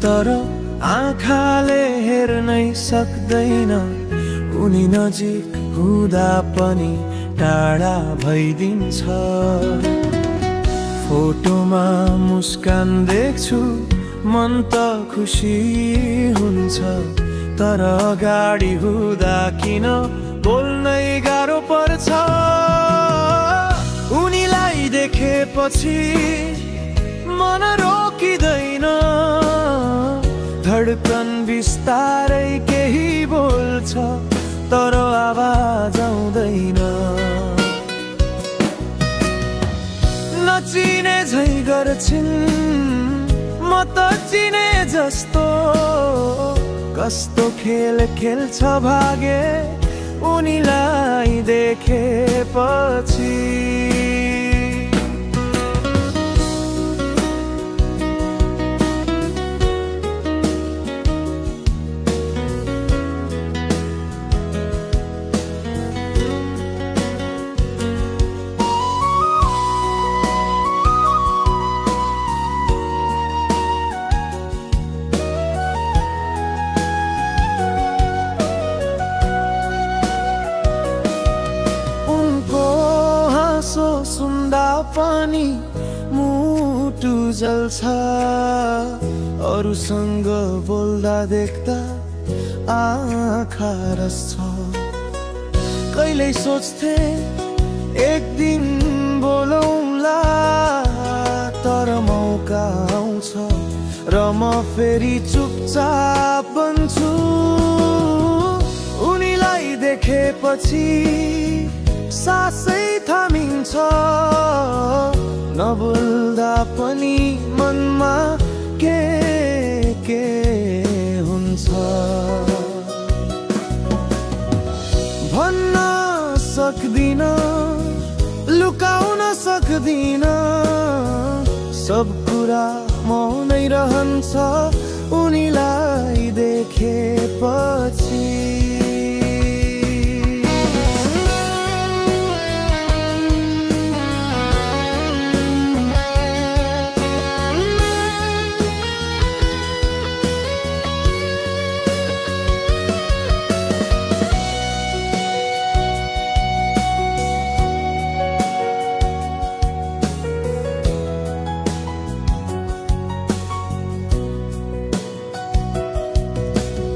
तर आँखाले हेर्नै सक्दैन। उनी नजिक हुँदा पनि टाढा भइदिन्छ। फोटोमा मुस्कान देख्छु मन त खुसी हुन्छ, तर अगाडि हुँदा किन बोल्नै गाह्रो पर्छ। उनीलाई देखेपछि मन रोकिँदैन, धडकन बिस्तारै केही बोल्छ तर आवाज आउँदैन। नचिने झै गर्छिन् म त चिने जस्तो, कस्तो खेल खेल्छ भागे उनीलाई देखेपछि। सुन्दा पनि मुटु जल्छ, अरूसँग बोल्दा देख्दा आँखा रस्छ। कहिल्यै सोच्थे एक दिन बोलौँला, तर मौका आउँछ र म फेरि चुपचाप बन्छु। उनीलाई देखेपछि सासै थामिन्छ, नबोल्दा पनि मनमा के हुन्छ। भन्न सक्दिन, लुकाउन सक्दिन, सब कुरा मौनै रहन्छ उनीलाई देखेपछि।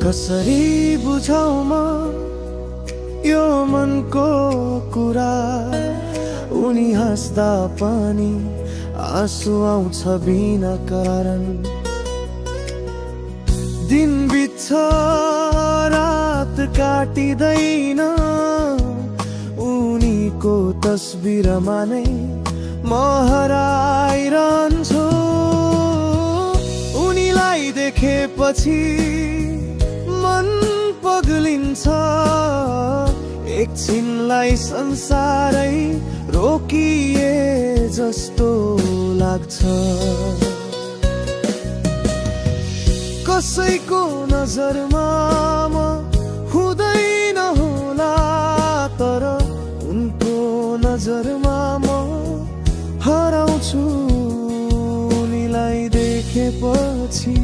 कसरी बुझाउ म यो मनको कुरा, उनी हाँस्दा पनि आँसु आउँछ बिना कारण। दिन बित्छ रात काटिँदैन, उनीको तस्बिरमा नै म हराइरहन्छु। उनीलाई देखेपछि मन पग्लिन्छ, एकछिनलाई संसारै रोकिए जस्तो लाग्छ। कसैको नजरमा म हुँदैन होला, तर उनको नजरमा म हराउँछु उनीलाई देखेपछि।